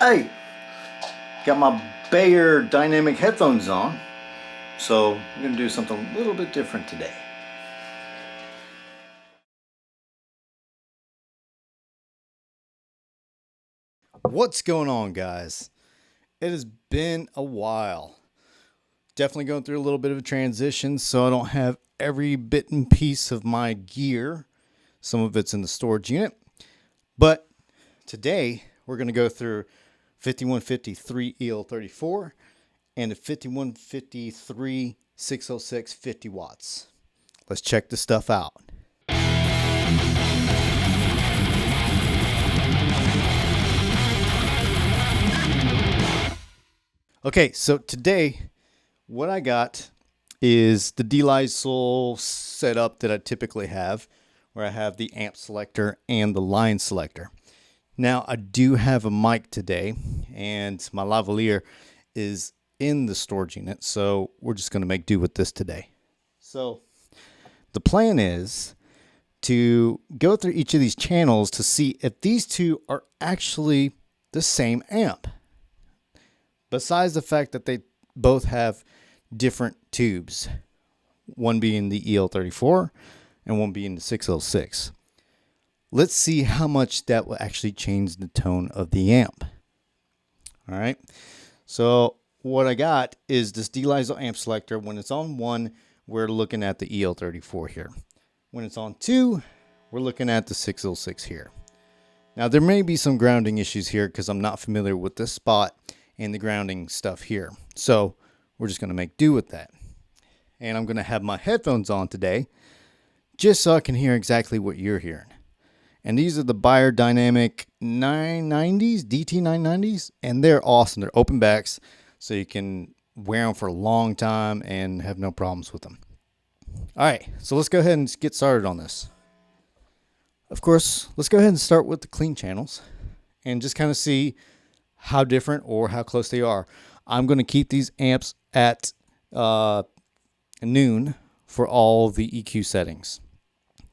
Hey, got my Bayer dynamic headphones on, so I'm going to do something a little bit different today. What's going on, guys? It has been a while. Definitely going through a little bit of a transition, so I don't have every bit and piece of my gear. Some of it's in the storage unit. But today, we're going to go through 5153 EL34 and a 5153 606 50 watts. Let's check this stuff out. Okay, so today what I got is the D-Lysol setup that I typically have, where I have the amp selector and the line selector. Now, I do have a mic today, and my lavalier is in the storage unit, so we're just going to make do with this today. So the plan is to go through each of these channels to see if these two are actually the same amp. Besides the fact that they both have different tubes, one being the EL34 and one being the 606. Let's see how much that will actually change the tone of the amp. All right. So what I got is this D-Lysol amp selector. When it's on 1, we're looking at the EL34 here. When it's on 2, we're looking at the 606 here. Now, there may be some grounding issues here because I'm not familiar with this spot and the grounding stuff here. So we're just going to make do with that. And I'm going to have my headphones on today just so I can hear exactly what you're hearing. And these are the Bayer Dynamic 990s, DT990s, and they're awesome. They're open backs, so you can wear them for a long time and have no problems with them. All right, so let's go ahead and get started on this. Of course, let's go ahead and start with the clean channels and just kind of see how different or how close they are. I'm going to keep these amps at noon for all the EQ settings.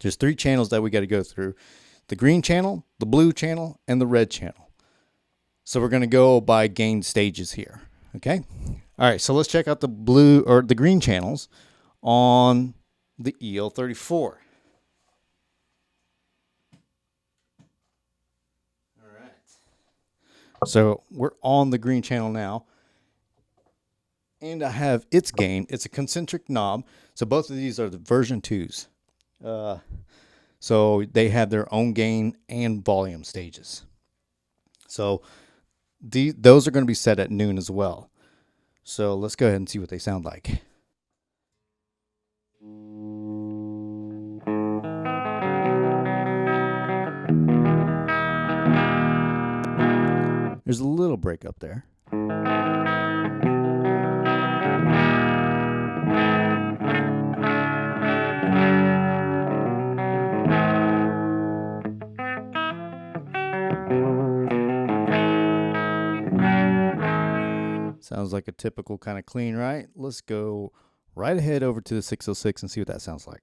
There's 3 channels that we got to go through: the green channel, the blue channel, and the red channel. So we're going to go by gain stages here. Okay. All right. So let's check out the blue or the green channels on the EL34. All right. So we're on the green channel now. And I have its gain. It's a concentric knob. So both of these are the version 2s. So they have their own gain and volume stages. So those are going to be set at noon as well. So let's go ahead and see what they sound like. There's a little break up there. Sounds like a typical kind of clean, right? Let's go right ahead over to the 606 and see what that sounds like.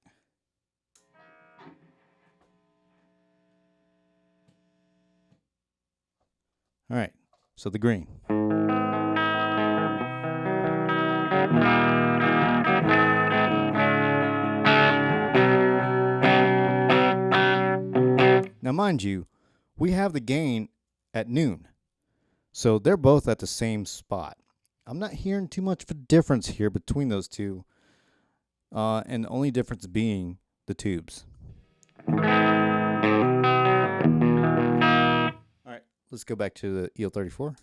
All right, so the green. Now, mind you, we have the gain at noon, so they're both at the same spot. I'm not hearing too much of a difference here between those two, and the only difference being the tubes. All right, let's go back to the EL34.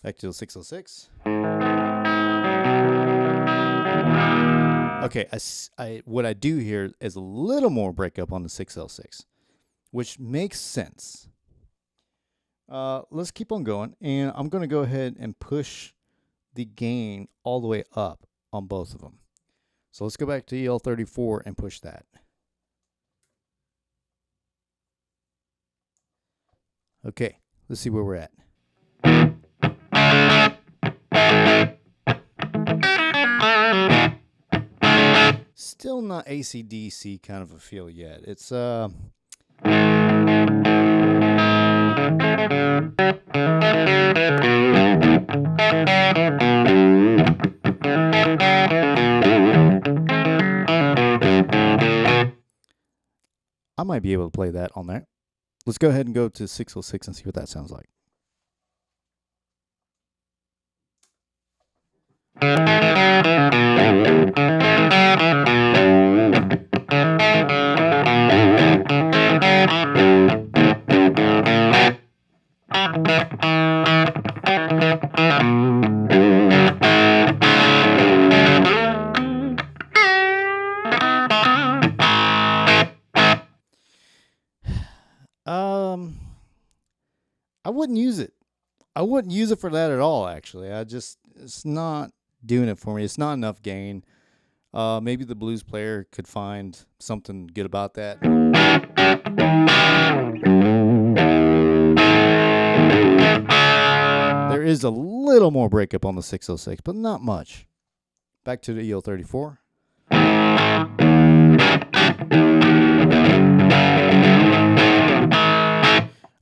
Back to the 606. Okay, what I do here is a little more breakup on the 606, which makes sense. Let's keep on going, and I'm going to go ahead and push the gain all the way up on both of them. So let's go back to EL34 and push that. Okay, let's see where we're at. Still not AC/DC kind of a feel yet. It's I might be able to play that on there. Let's go ahead and go to 606 and see what that sounds like. I wouldn't use it. I wouldn't use it for that at all, actually. It's not doing it for me. It's not enough gain. Maybe the blues player could find something good about that. There is a little more breakup on the 606, but not much. Back to the EL34.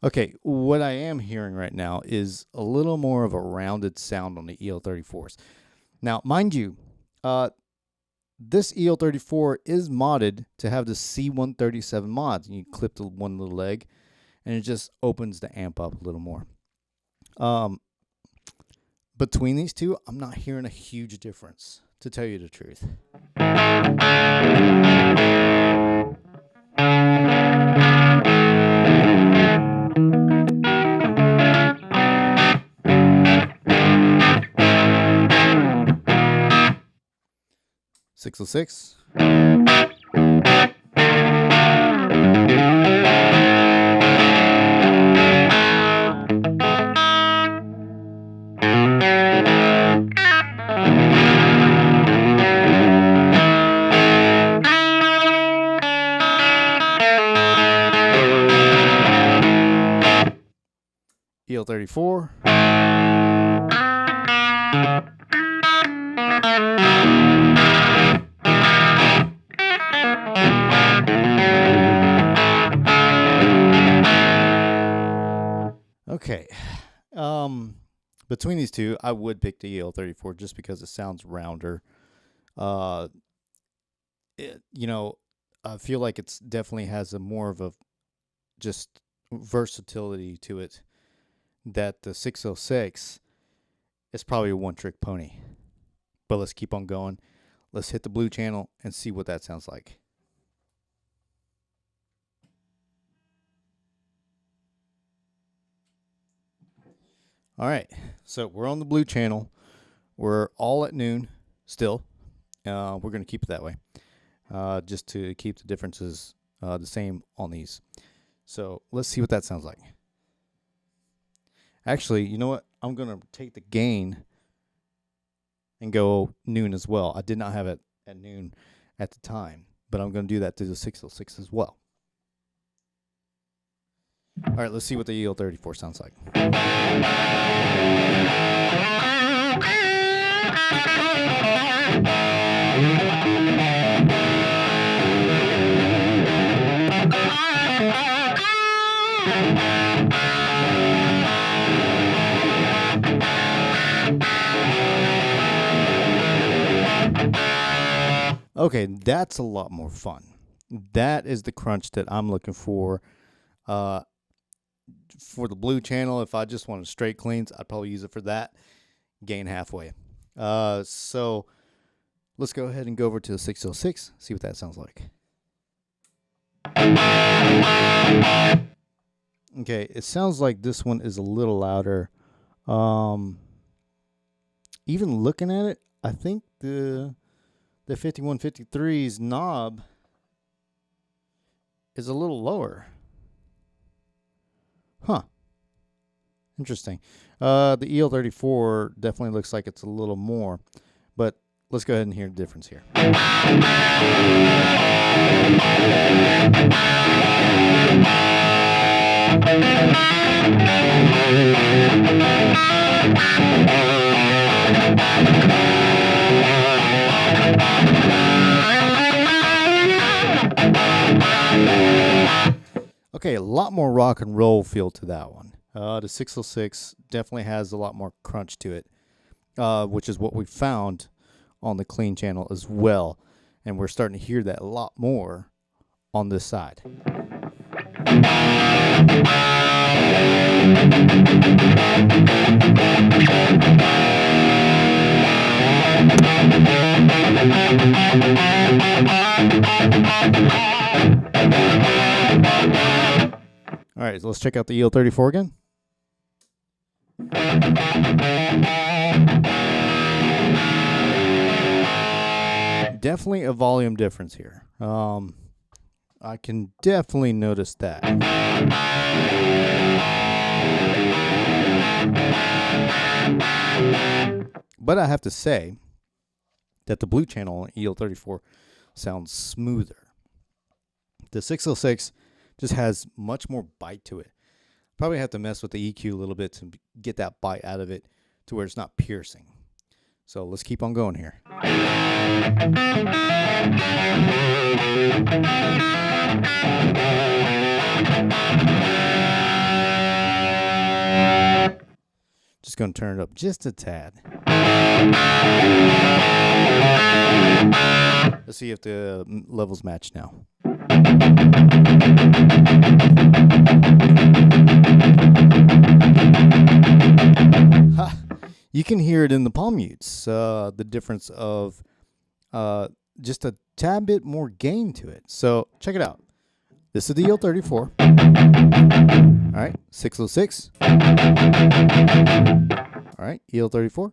Okay, what I am hearing right now is a little more of a rounded sound on the EL34s. Now, mind you, this EL34 is modded to have the C137 mods. You clip the one little leg, and it just opens the amp up a little more. Between these two, I'm not hearing a huge difference, to tell you the truth. .606. EL34. Okay. Between these two, I would pick the EL34 just because it sounds rounder. I feel like it's definitely has a more of a just versatility to it that the 606 is probably a one-trick pony. But let's keep on going. Let's hit the blue channel and see what that sounds like. All right, so we're on the blue channel. We're all at noon still. We're going to keep it that way, just to keep the differences the same on these. So let's see what that sounds like. Actually, you know what? I'm going to take the gain and go noon as well. I did not have it at noon at the time, but I'm going to do that to the 606 as well. All right, let's see what the EL34 sounds like. Okay, that's a lot more fun. That is the crunch that I'm looking for. For the blue channel, if I just wanted straight cleans, I'd probably use it for that. Gain halfway. So let's go ahead and go over to the 606, see what that sounds like. Okay, it sounds like this one is a little louder. Even looking at it, I think the 5153's knob is a little lower. Huh. Interesting. The EL34 definitely looks like it's a little more, but let's go ahead and hear the difference here. Okay, a lot more rock and roll feel to that one. The 606 definitely has a lot more crunch to it, which is what we found on the clean channel as well. And we're starting to hear that a lot more on this side. All right, so let's check out the EL34 again. Definitely a volume difference here. I can definitely notice that. But I have to say that the blue channel on EL34 sounds smoother. The 606 just has much more bite to it. Probably have to mess with the EQ a little bit to get that bite out of it to where it's not piercing. So let's keep on going here. Just going to turn it up just a tad. Let's see if the levels match now. Ha! You can hear it in the palm mutes, the difference of just a tad bit more gain to it. So check it out. This is the EL34. All right, 606. All right, EL34.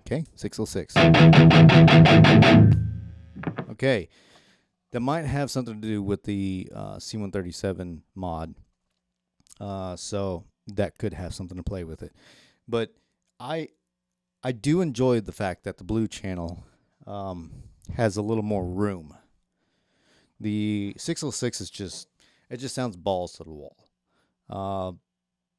Okay, 606. Okay, that might have something to do with the C137 mod. So that could have something to play with it. But I do enjoy the fact that the blue channel has a little more room. The 606 is just sounds balls to the wall.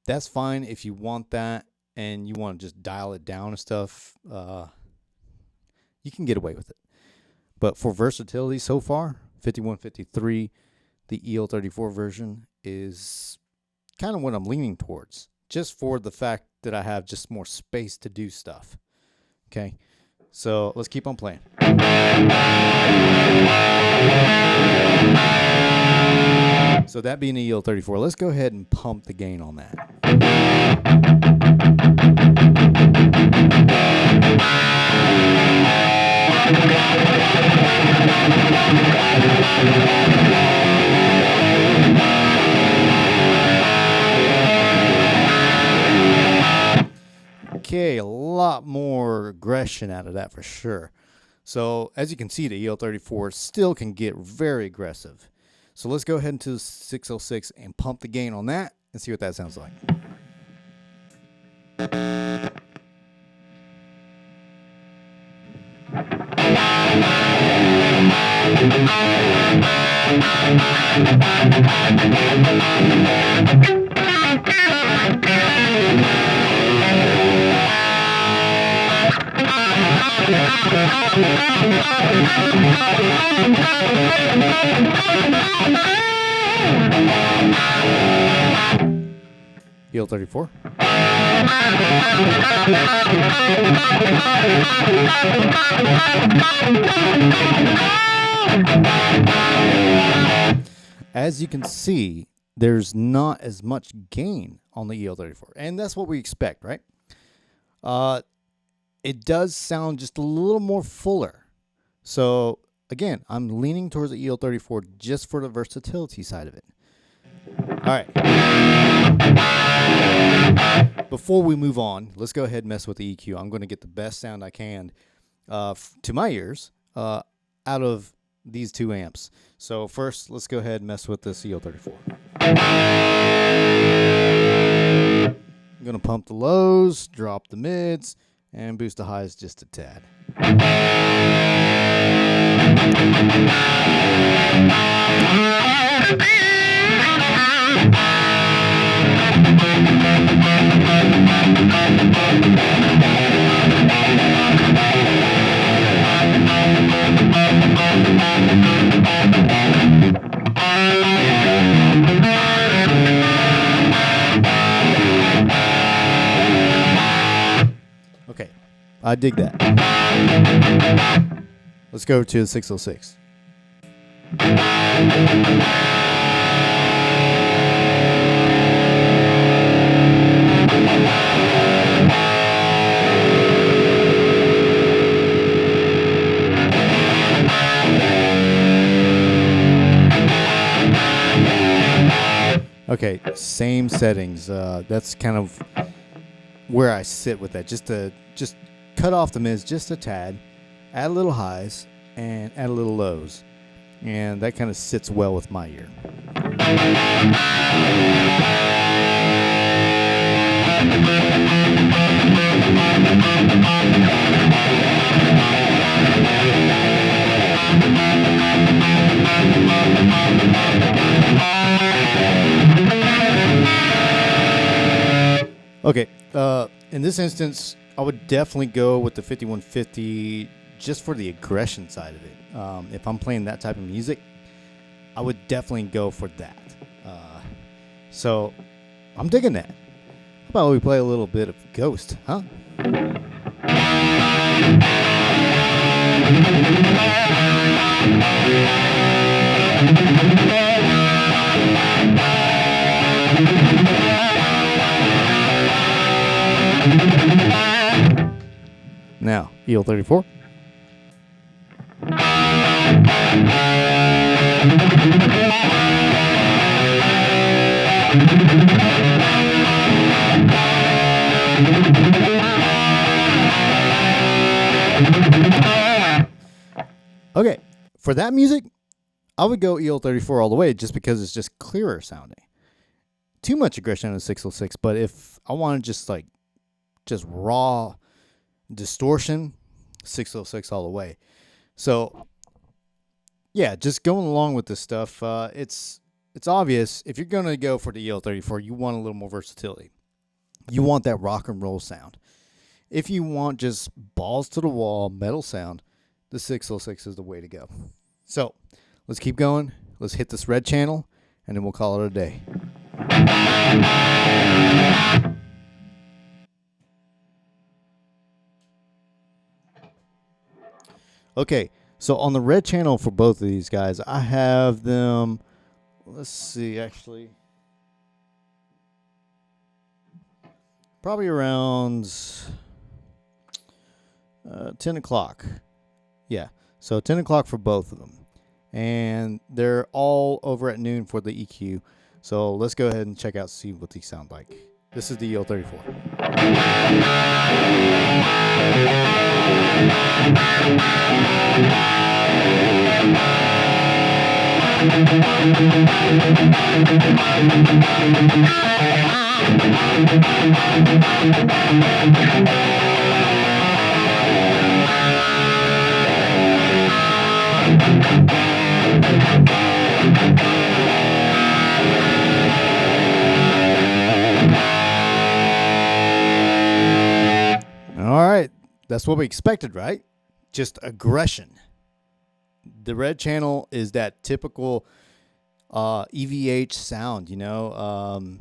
That's fine if you want that and you want to just dial it down and stuff. You can get away with it. But for versatility so far, 5153, the EL34 version is kind of what I'm leaning towards. Just for the fact that I have just more space to do stuff. Okay, so let's keep on playing. So that being the EL34, let's go ahead and pump the gain on that. Okay, a lot more aggression out of that for sure. So as you can see, the EL34 still can get very aggressive. So let's go ahead into the 606 and pump the gain on that and see what that sounds like. EL34. As you can see, there's not as much gain on the EL34, and that's what we expect, right? It does sound just a little more fuller. So again, I'm leaning towards the EL34 just for the versatility side of it. All right. Before we move on, let's go ahead and mess with the EQ. I'm going to get the best sound I can to my ears out of these two amps. So first, let's go ahead and mess with this EL34. I'm going to pump the lows, drop the mids, and boost the highs just a tad. I dig that. Let's go to the 606. Okay, same settings. That's kind of where I sit with that. Just cut off the mids just a tad, add a little highs, and add a little lows. And that kind of sits well with my ear. Okay, in this instance, I would definitely go with the 5150 just for the aggression side of it. If I'm playing that type of music, I would definitely go for that. So I'm digging that. How about we play a little bit of Ghost, huh? Now, EL34. Okay, for that music, I would go EL34 all the way just because it's just clearer sounding. Too much aggression on a 606, but if I want to just raw distortion, 606 all the way. So yeah, just going along with this stuff, it's obvious if you're going to go for the EL34, you want a little more versatility. You want that rock and roll sound. If you want just balls to the wall metal sound, the 606 is the way to go. So let's keep going. Let's hit this red channel, and then we'll call it a day. Okay, so on the red channel for both of these guys, I have them, let's see, actually, probably around 10 o'clock. Yeah, so 10 o'clock for both of them. And they're all over at noon for the EQ. So let's go ahead and check out, see what these sound like. This is the EL34. All right, that's what we expected, right? Just aggression. The red channel is that typical EVH sound, you know.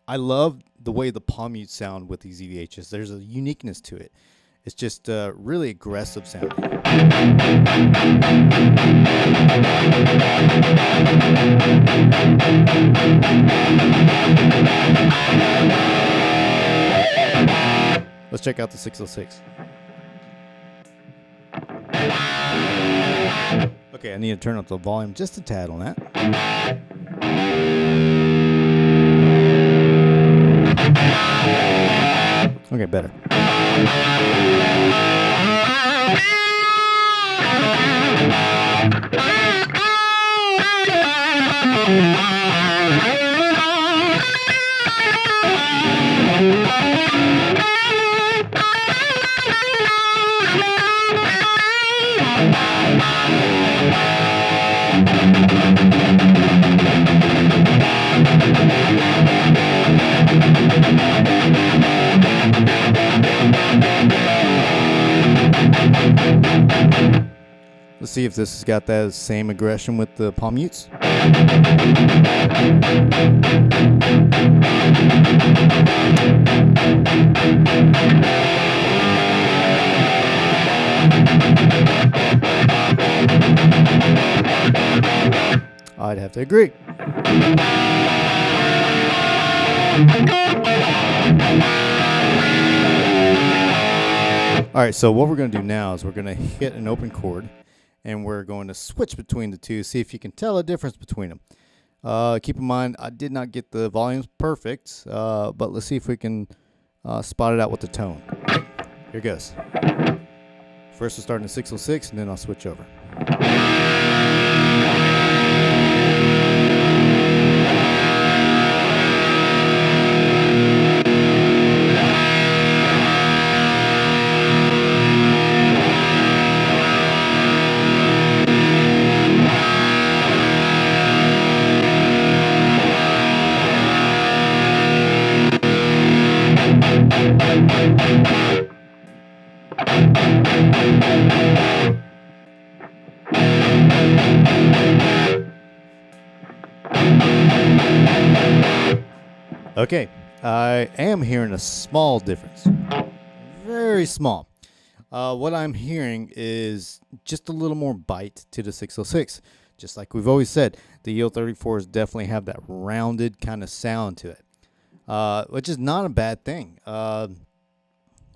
I love the way the palm mutes sound with these EVHs. There's a uniqueness to it. It's just really aggressive sounding. Let's check out the 606. Okay, I need to turn up the volume just a tad on that. Okay, better. Let's see if this has got that same aggression with the palm mutes. I'd have to agree. All right, so what we're going to do now is we're going to hit an open chord, and we're going to switch between the two, see if you can tell a difference between them. Keep in mind, I did not get the volumes perfect, but let's see if we can spot it out with the tone. Here goes. First we'll start in the 606, and then I'll switch over. Okay, I am hearing a small difference. Very small. What I'm hearing is just a little more bite to the 606. Just like we've always said, the EL34s definitely have that rounded kind of sound to it, which is not a bad thing.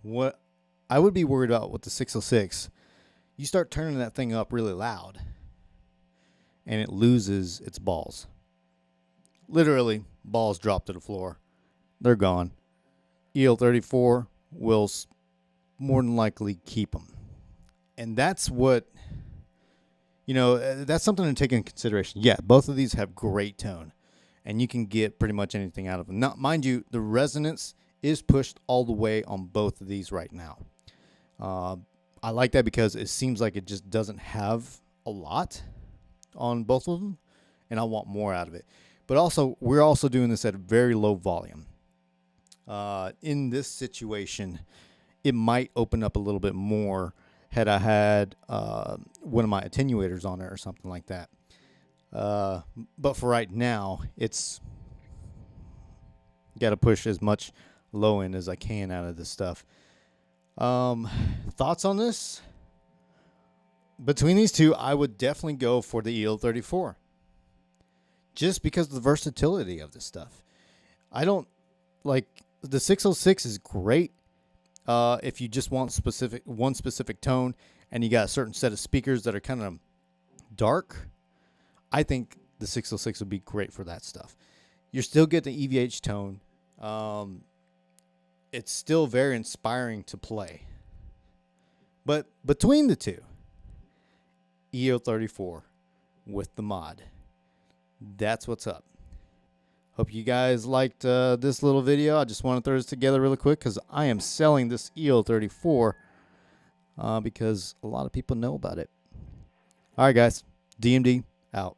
What I would be worried about with the 606, you start turning that thing up really loud, and it loses its balls. Literally, balls drop to the floor. They're gone. EL34 will more than likely keep them. And that's what, that's something to take into consideration. Yeah, both of these have great tone, and you can get pretty much anything out of them. Now, mind you, the resonance is pushed all the way on both of these right now. I like that because it seems like it just doesn't have a lot on both of them, and I want more out of it. But also, we're also doing this at a very low volume. In this situation, it might open up a little bit more had I had one of my attenuators on it or something like that. But for right now, it's got to push as much low end as I can out of this stuff. Thoughts on this? Between these two, I would definitely go for the EL34. Just because of the versatility of this stuff. I don't like the 606 is great if you just want one specific tone and you got a certain set of speakers that are kind of dark. I think the 606 would be great for that stuff. You're still getting the EVH tone. It's still very inspiring to play. But between the two, EL34 with the mod. That's what's up. Hope you guys liked this little video. I just want to throw this together really quick because I am selling this EL34 because a lot of people know about it. All right, guys. DMD out.